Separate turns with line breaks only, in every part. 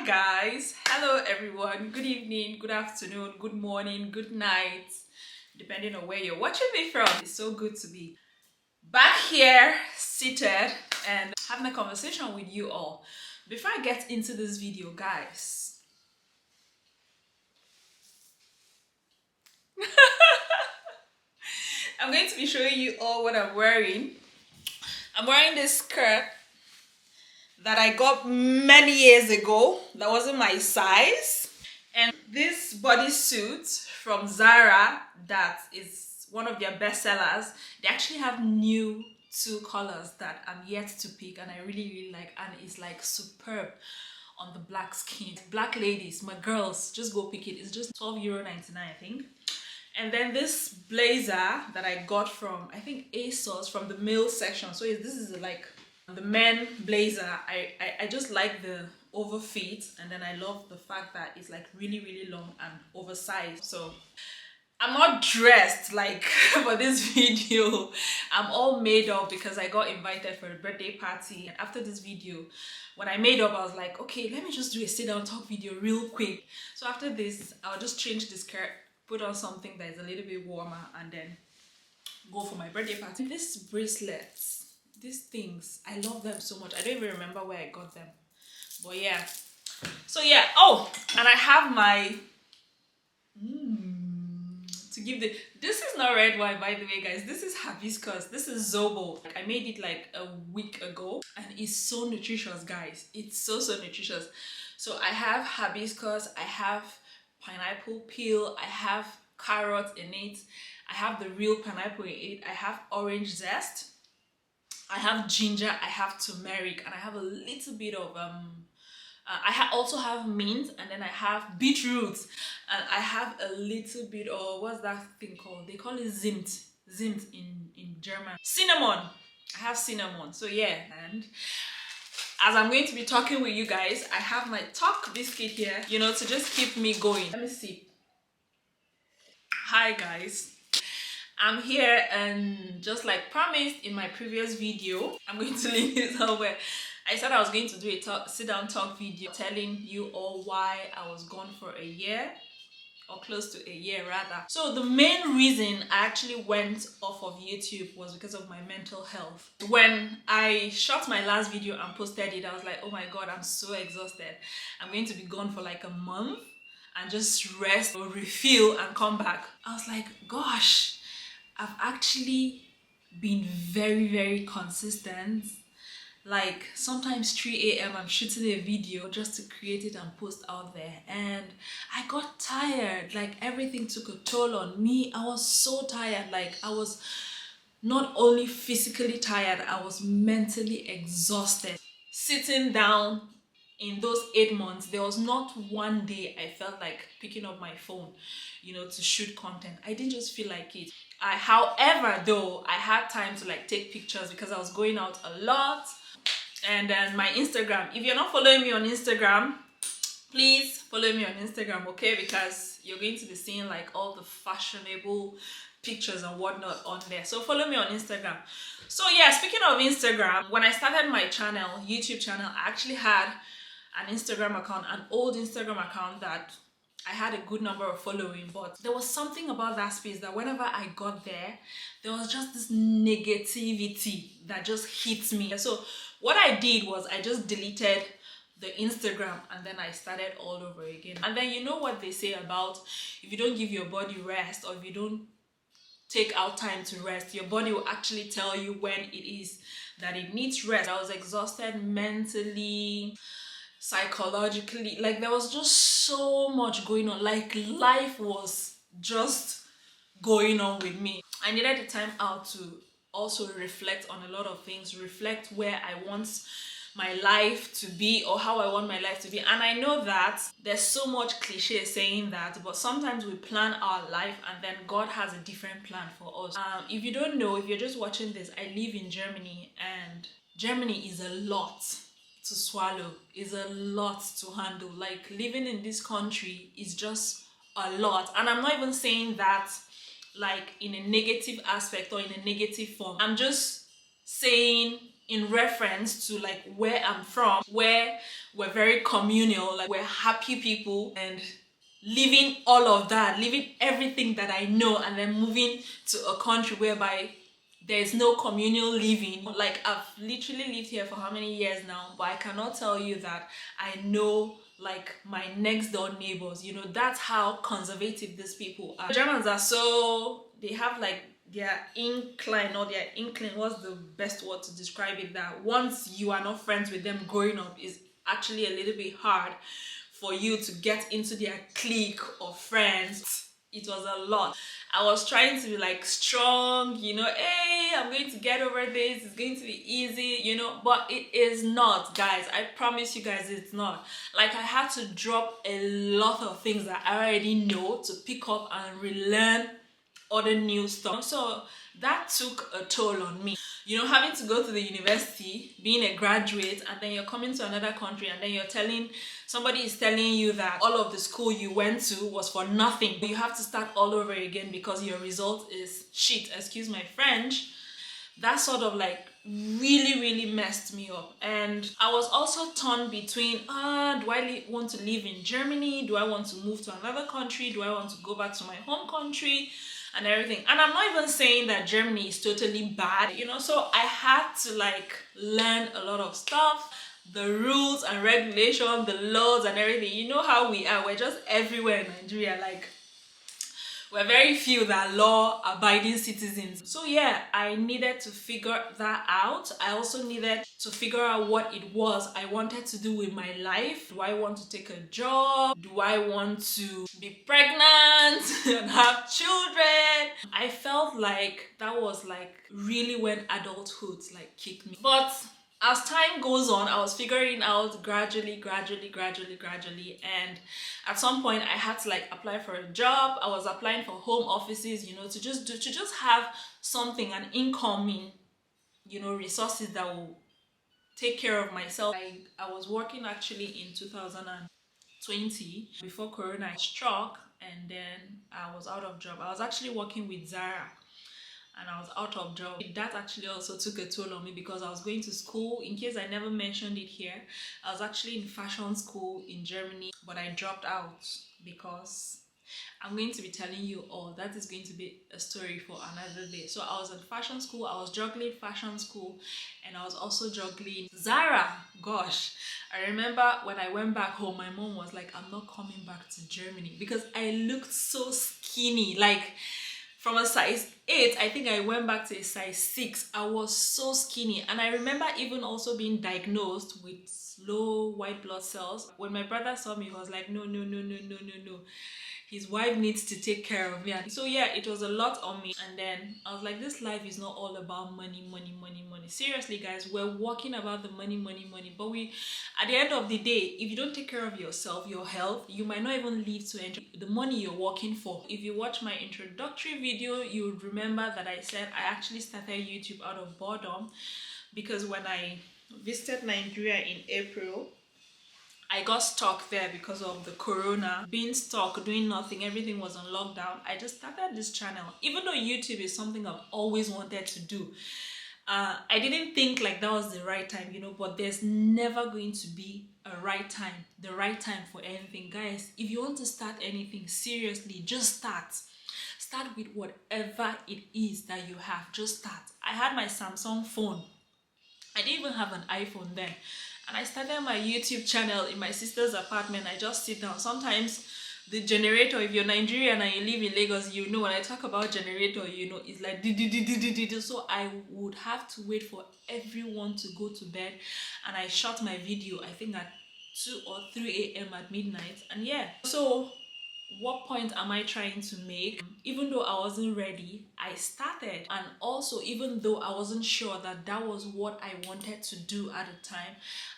guys, hello everyone, good evening, good afternoon, good morning, good night, depending on where you're watching me from. It's so good to be back here seated and having a conversation with you all. Before I get into this video, guys, I'm going to be showing you all what I'm wearing. I'm wearing this skirt that I got many years ago. That wasn't my size. And this bodysuit from Zara, that is one of their best sellers. They actually have new 2 colors that I'm yet to pick and I really like, and it's like superb on the black skin. Black ladies, my girls, just go pick it. It's just €12.99 I think. And then this blazer that I got from, I think ASOS, from the male section. So this is like the men blazer. I just like the overfit, and then I love the fact that it's like really long and oversized. So I'm not dressed like for this video. I'm all made up because I got invited for a birthday party. And after this video, when I made up, I was like, okay, let me just do a sit down talk video real quick. So after this, I'll just change the skirt, put on something that is a little bit warmer, and then go for my birthday party. These bracelets, these things, I love them so much. I don't even remember where I got them, but yeah. So yeah, oh, and I have my to give the, this is not red wine, by the way, guys. This is hibiscus. This is Zobo. I made it like a week ago and it's so nutritious, guys. It's so nutritious. So I have hibiscus, I have pineapple peel, I have carrot in it, I have the real pineapple in it, I have orange zest, I have ginger, I have turmeric, and I have a little bit of also have mint, and then I have beetroot, and I have a little bit of, what's that thing called? They call it Zimt in German. Cinnamon. I have cinnamon. So yeah, and as I'm going to be talking with you guys, I have my talk biscuit here, you know, to just keep me going. Let me see. Hi guys, I'm here, and just like promised in my previous video, I'm going to link it somewhere. I said I was going to do a sit down talk video telling you all why I was gone for a year, or close to a year rather. So the main reason I actually went off of YouTube was because of my mental health. When I shot my last video and posted it, I was like, oh my god, I'm so exhausted. I'm going to be gone for like a month and just rest or refill and come back. I was like, gosh, I've actually been very consistent. Like sometimes 3 AM I'm shooting a video just to create it and post out there, and I got tired. Like everything took a toll on me. I was so tired. Like I was not only physically tired, I was mentally exhausted. Sitting down in those 8 months, there was not one day I felt like picking up my phone, you know, to shoot content. I didn't just feel like it. However, though, I had time to like take pictures because I was going out a lot. And then my Instagram, if you're not following me on Instagram, please follow me on Instagram, okay? Because you're going to be seeing like all the fashionable pictures and whatnot on there. So follow me on Instagram. So yeah, speaking of Instagram, when I started my channel, YouTube channel, I actually had an Instagram account, an old Instagram account that I had a good number of following, but there was something about that space that whenever I got there, there was just this negativity that just hits me. So what I did was I just deleted the Instagram and then I started all over again. And then you know what they say about if you don't give your body rest, or if you don't take out time to rest, your body will actually tell you when it is that it needs rest. I was exhausted mentally, psychologically. Like there was just so much going on. Like life was just going on with me. I needed the time out to also reflect on a lot of things, reflect where I want my life to be, or how I want my life to be. And I know that there's so much cliche saying that, but sometimes we plan our life and then God has a different plan for us. If you don't know, if you're just watching this, I live in Germany, and Germany is a lot to swallow, is a lot to handle. Like living in this country is just a lot. And I'm not even saying that like in a negative aspect or in a negative form. I'm just saying in reference to like where I'm from, where we're very communal, like we're happy people, and leaving all of that, leaving everything that I know, and then moving to a country whereby there's no communal living. Like, I've literally lived here for how many years now, but I cannot tell you that I know like my next door neighbors. You know, that's how conservative these people are. Germans are so, they have like their incline, or their inkling, what's the best word to describe it, that once you are not friends with them growing up, is actually a little bit hard for you to get into their clique of friends. It was a lot. I was trying to be like strong, you know, hey, I'm going to get over this, it's going to be easy, you know, but it is not, guys. I promise you guys, it's not. Like, I had to drop a lot of things that I already know to pick up and relearn other new stuff. So that took a toll on me. You know, having to go to the university, being a graduate, and then you're coming to another country, and then you're telling, somebody is telling you that all of the school you went to was for nothing. But you have to start all over again because your result is shit, excuse my French. That sort of like really messed me up. And I was also torn between, do I want to live in Germany? Do I want to move to another country? Do I want to go back to my home country? And everything. And I'm not even saying that Germany is totally bad, you know, so I had to like learn a lot of stuff, the rules and regulations, the laws and everything. You know how we are, we're just everywhere in Nigeria, like we're very few that are law-abiding citizens. So yeah, I needed to figure that out. I also needed to figure out what it was I wanted to do with my life. Do I want to take a job? Do I want to be pregnant and have children? I felt like that was like really when adulthood like kicked me. But as time goes on, I was figuring out gradually, and at some point I had to like apply for a job. I was applying for home offices, you know, to just have something, an incoming, you know, resources that will take care of myself. I was working actually in 2020 before Corona struck, and then I was out of job. I was actually working with Zara, and I was out of job. That actually also took a toll on me because I was going to school. In case I never mentioned it here, I was actually in fashion school in Germany, but I dropped out because I'm going to be telling you all. That is going to be a story for another day. So I was in fashion school, I was juggling fashion school, and I was also juggling Zara. Gosh, I remember when I went back home, my mom was like, I'm not coming back to Germany, because I looked so skinny. Like, from a size 8, I think I went back to a size 6. I was so skinny. And I remember even also being diagnosed with low white blood cells. When my brother saw me, he was like, no. His wife needs to take care of me. And so yeah, it was a lot on me. And then I was like, this life is not all about money. Seriously, guys, we're walking about the money. But at the end of the day, if you don't take care of yourself, your health, you might not even live to enjoy the money you're working for. If you watch my introductory video, you would remember that I said I actually started YouTube out of boredom, because when I visited Nigeria in April, I got stuck there because of the corona. Being stuck, doing nothing, everything was on lockdown. I just started this channel. Even though YouTube is something I've always wanted to do, I didn't think like that was the right time, you know, but there's never going to be a right time, the right time for anything. Guys, if you want to start anything, seriously, just start. Start with whatever it is that you have. Just start. I had my Samsung phone. I didn't even have an iPhone then. And I started my YouTube channel in my sister's apartment. I just sit down. Sometimes the generator, if you're Nigerian and you live in Lagos, you know when I talk about generator, you know, it's like so I would have to wait for everyone to go to bed, and I shot my video I think at 2 or 3 a.m. at midnight. And yeah, so what point am I trying to make? Even though I wasn't ready, I started. And also, even though I wasn't sure that that was what I wanted to do at the time,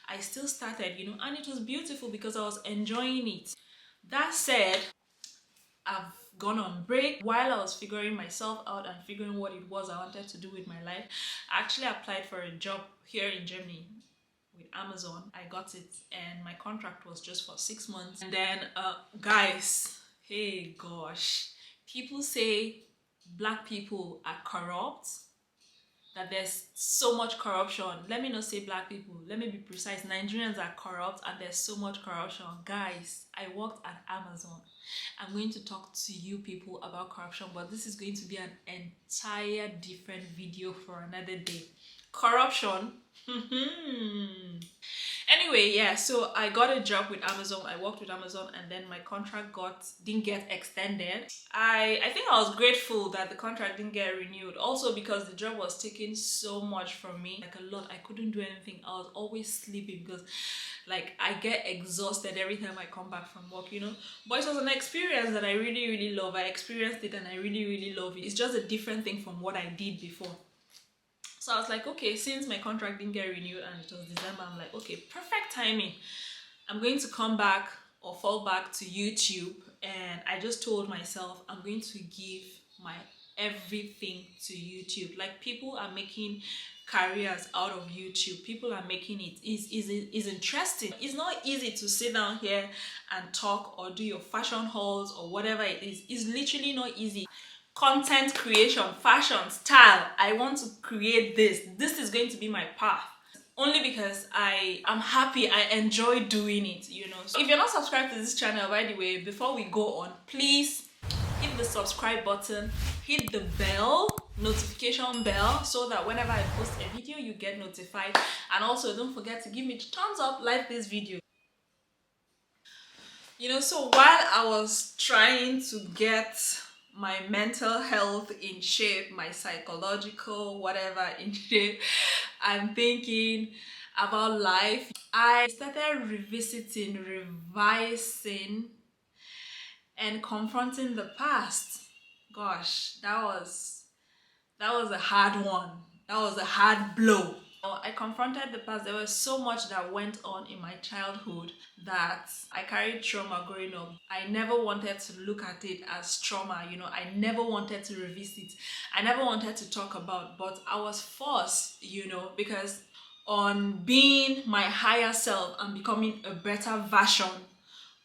I still started, you know, and it was beautiful because I was enjoying it. That said, I've gone on break. While I was figuring myself out and figuring what it was I wanted to do with my life, I actually applied for a job here in Germany with Amazon. I got it, and my contract was just for 6 months. And then guys, hey gosh, people say black people are corrupt, that there's so much corruption. Let me not say black people, let me be precise. Nigerians are corrupt and there's so much corruption. Guys, I worked at Amazon. I'm going to talk to you people about corruption, but this is going to be an entire different video for another day. Corruption. Anyway, yeah, so I got a job with Amazon. I worked with Amazon, and then my contract didn't get extended. I think I was grateful that the contract didn't get renewed. Also because the job was taking so much from me, like a lot. I couldn't do anything. I was always sleeping because like I get exhausted every time I come back from work, you know. But it was an experience that I really, really love. I experienced it and I really, really love it. It's just a different thing from what I did before. So I was like, okay, since my contract didn't get renewed and it was December, I'm like, okay, perfect timing. I'm going to come back or fall back to YouTube. And I just told myself, I'm going to give my everything to YouTube. Like, people are making careers out of YouTube. People are making it is interesting. It's not easy to sit down here and talk or do your fashion hauls or whatever it is. It's literally not easy. Content creation, fashion, style. I want to create this. This is going to be my path. Only because I'm happy, I enjoy doing it, you know. So if you're not subscribed to this channel, by the way, before we go on, please hit the subscribe button, hit the notification bell, so that whenever I post a video, you get notified. And also don't forget to give me a thumbs up, like this video. You know, so while I was trying to get my mental health in shape, my psychological whatever in shape, I'm thinking about life. I started revisiting, revising, and confronting the past. Gosh, that was a hard one. That was a hard blow. I confronted the past. There was so much that went on in my childhood that I carried trauma growing up. I never wanted to look at it as trauma, you know. I never wanted to revisit. I never wanted to talk about, but I was forced, you know, because on being my higher self and becoming a better version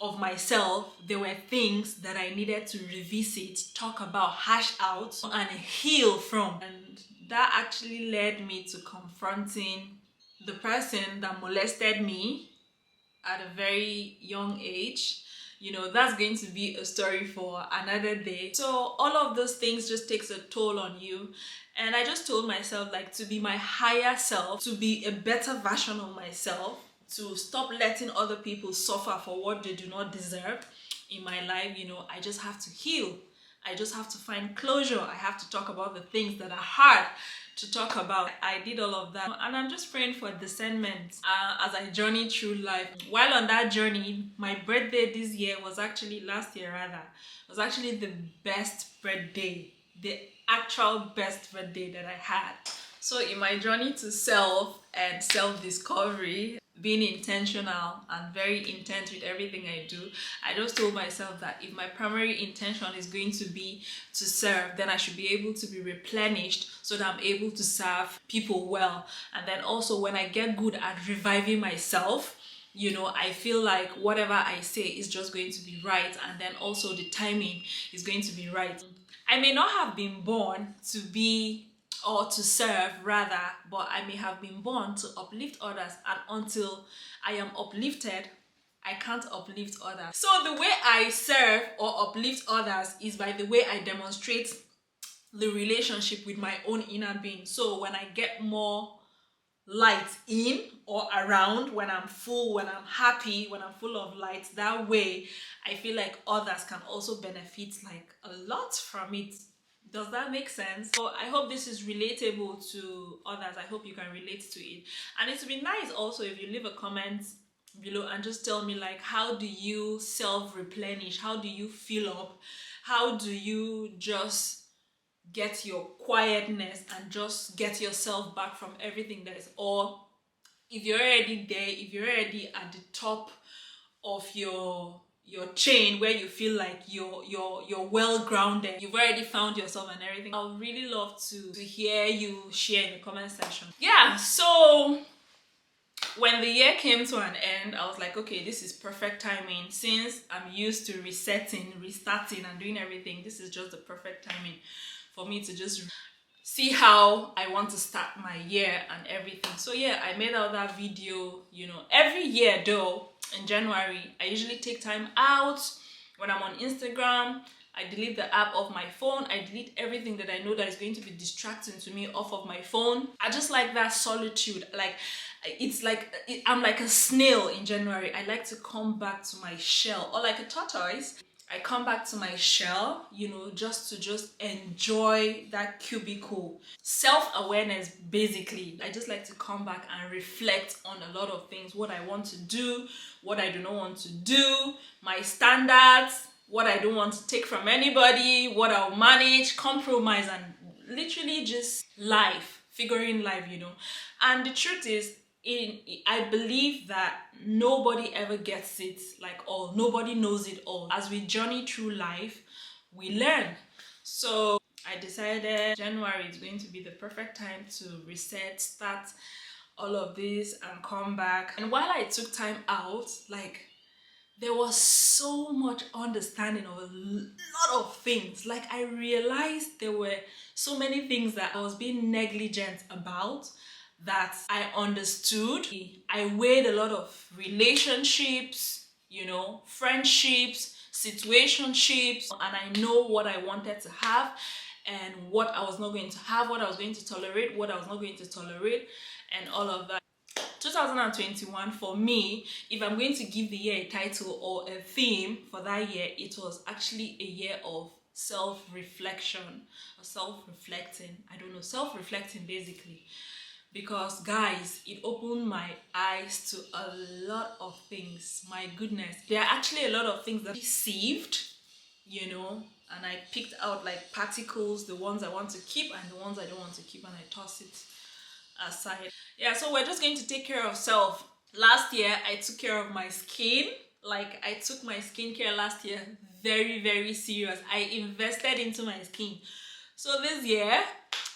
of myself, there were things that I needed to revisit, talk about, hash out, and heal from. And that actually led me to confronting the person that molested me at a very young age. You know, that's going to be a story for another day. So all of those things just takes a toll on you. And I just told myself, like, to be my higher self, to be a better version of myself, to stop letting other people suffer for what they do not deserve in my life, you know, I just have to heal. I just have to find closure. I have to talk about the things that are hard to talk about. I did all of that, and I'm just praying for discernment as I journey through life. While on that journey, my birthday this year was actually, last year rather, was actually the best birthday, the actual best birthday that I had. So in my journey to self and self-discovery, being intentional and very intent with everything I do, I just told myself that if my primary intention is going to be to serve, then I should be able to be replenished so that I'm able to serve people well. And then also when I get good at reviving myself, you know, I feel like whatever I say is just going to be right, and then also the timing is going to be right. I may not have been born to be, or to serve rather, but I may have been born to uplift others, and until I am uplifted, I can't uplift others. So the way I serve or uplift others is by the way I demonstrate the relationship with my own inner being. So when I get more light in or around, when I'm full, when I'm happy, when I'm full of light, that way I feel like others can also benefit like a lot from it. Does that make sense? So I hope this is relatable to others. I hope you can relate to it. And it would be nice also if you leave a comment below and just tell me, like, how do you self-replenish? How do you fill up? How do you just get your quietness and just get yourself back from everything that is, or if you're already there, if you're already at the top of your chain where you feel like you're well grounded, you've already found yourself and everything, I would really love to hear you share in the comment section. Yeah, so when the year came to an end, I was like, okay, this is perfect timing. Since I'm used to resetting, restarting and doing everything, this is just the perfect timing for me to just see how I want to start my year and everything. So yeah, I made out that video, you know, every year though, in January, I usually take time out when I'm on Instagram. I delete the app off my phone. I delete everything that I know that is going to be distracting to me off of my phone. I just like that solitude. Like, it's like, I'm like a snail in January. I like to come back to my shell, or like a tortoise. I come back to my shell, you know, just to enjoy that cubicle. Self-awareness, basically. I just like to come back and reflect on a lot of things, what I want to do, what I do not want to do, my standards, what I don't want to take from anybody, what I'll manage, compromise, and literally just life, figuring life, you know. And the truth is, I believe that nobody ever gets it like all. Nobody knows it all. As we journey through life, we learn. So I decided January is going to be the perfect time to reset, start all of this and come back. And while I took time out, like, there was so much understanding of a lot of things. Like, I realized there were so many things that I was being negligent about that I understood. I weighed a lot of relationships, you know, friendships, situationships, and I know what I wanted to have and what I was not going to have, what I was going to tolerate, what I was not going to tolerate, and all of that. 2021 for me, if I'm going to give the year a title or a theme for that year, it was actually a year of self-reflection or self-reflecting. I don't know, self-reflecting basically. Because guys, it opened my eyes to a lot of things. My goodness, there are actually a lot of things that I received, you know, and I picked out like particles, the ones I want to keep and the ones I don't want to keep, and I toss it aside. Yeah, so we're just going to take care of self. Last year I took care of my skin. Like, I took my skincare last year very, very serious. I invested into my skin. So this year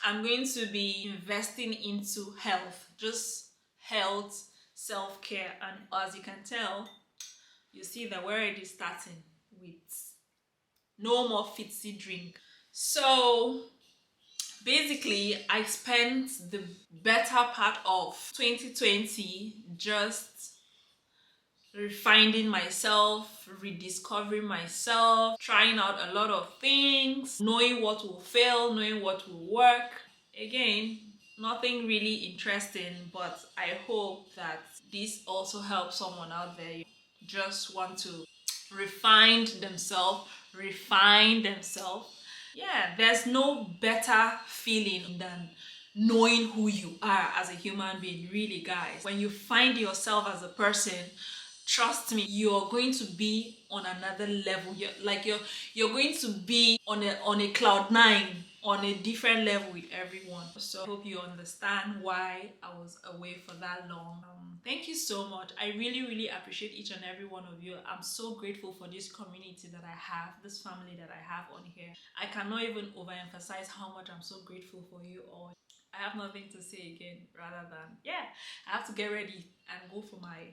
I'm going to be investing into health, just health, self-care. And as you can tell, you see that we're already starting with no more fitsy drink. So basically, I spent the better part of 2020 just refining myself, rediscovering myself, trying out a lot of things, knowing what will fail, knowing what will work. Again, nothing really interesting, but I hope that this also helps someone out there. You just want to refine themselves, yeah, there's no better feeling than knowing who you are as a human being, really, guys. When you find yourself as a person, trust me, you're going to be on another level. You're going to be on a cloud nine, on a different level with everyone. So I hope you understand why I was away for that long. Thank you so much. I really, really appreciate each and every one of you. I'm so grateful for this community that I have, this family that I have on here. I cannot even overemphasize how much I'm so grateful for you all. I have nothing to say again rather than, yeah, I have to get ready and go for my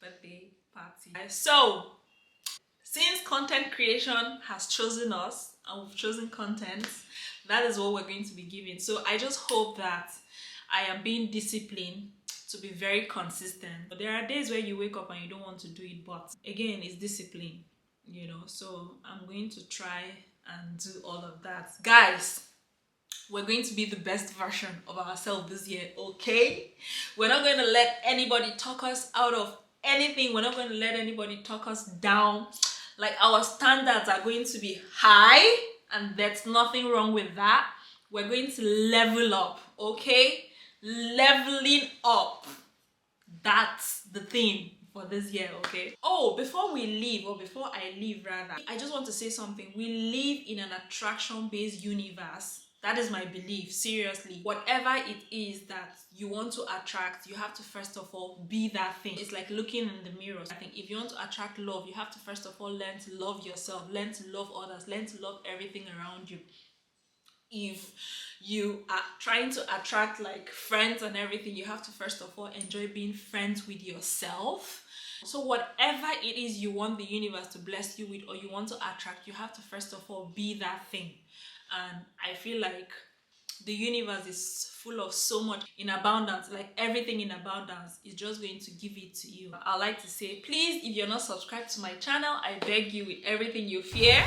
birthday party. So, since content creation has chosen us and we've chosen content, that is what we're going to be giving. So I just hope that I am being disciplined to be very consistent. But there are days where you wake up and you don't want to do it, but again, it's discipline, you know. So I'm going to try and do all of that. Guys, we're going to be the best version of ourselves this year, okay? We're not going to let anybody talk us out of anything. We're not going to let anybody talk us down. Like, our standards are going to be high, and there's nothing wrong with that. We're going to level up, okay? Leveling up. That's the theme for this year, okay? Oh, before we leave, or before I leave rather, I just want to say something. We live in an attraction-based universe. That is my belief, seriously. Whatever it is that you want to attract, you have to first of all be that thing. It's like looking in the mirror. I think if you want to attract love, you have to first of all learn to love yourself, learn to love others, learn to love everything around you. If you are trying to attract like friends and everything, you have to first of all enjoy being friends with yourself. So whatever it is you want the universe to bless you with, or you want to attract, you have to first of all be that thing. And I feel like the universe is full of so much in abundance, like everything in abundance is just going to give it to you. I like to say, please, if you're not subscribed to my channel, I beg you with everything you fear,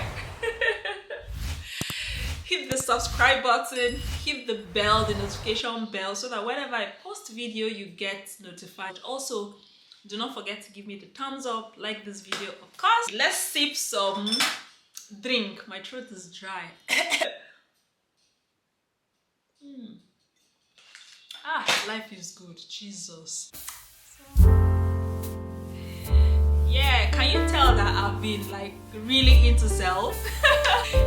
hit the subscribe button, hit the bell, the notification bell, so that whenever I post video, you get notified. Also, do not forget to give me the thumbs up, like this video, of course. Let's sip some drink. My throat is dry. Life is good. Jesus. Yeah, can you tell that I've been like really into self?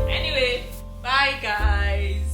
Anyway, bye guys.